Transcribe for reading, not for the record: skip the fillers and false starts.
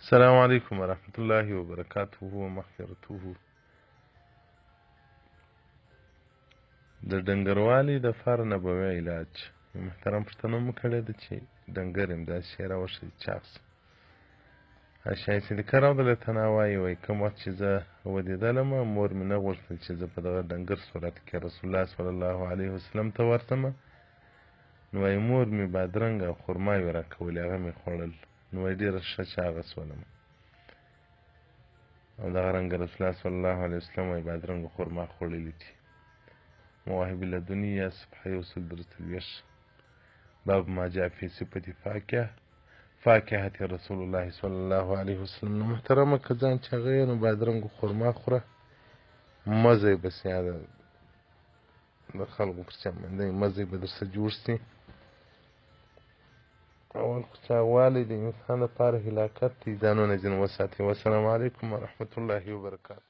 السلام عليكم ورحمة الله وبركاته ومغفرته. د ډنګروالي د فار نبوي علاج. محترم پښتنو مو کړی ده چې ډنګر یم داسې شی راوښی چاغ سم. شاه صدیقه رضی الله وایي وایي کوم وخت چې زه ودېدلم مور مې نه غوښتل چې زه په دغه ډنګر صورت کې رسول الله صلی الله علیه وسلم ته ورسم. نو وایي مور مې بادرنګ او خرماوې راکولې هغه مې خوړل. نو وایي ډېره ښه چاغه شولم. او دغه رنګه رسول الله صلی الله علیه وسلم وایي بادرنګ او خرما خوړلي دي. مواهب لدنیا صفحه 130 باب ما جاء في صفة فاکهة رسول الله صلی الله علیه وسلم. نو محترمه که ځان چاغه یې نو بادرنګ و خرما خوره مزه یې بس یاده د خلکو پر چمندۍ مزه یې به درسره جوړ سي. اول خو چاغوالی د انسان دپاره هلاکت دی. ځانونه ځینې وساتئ. والسلام علیکم ورحمة الله وبرکاته.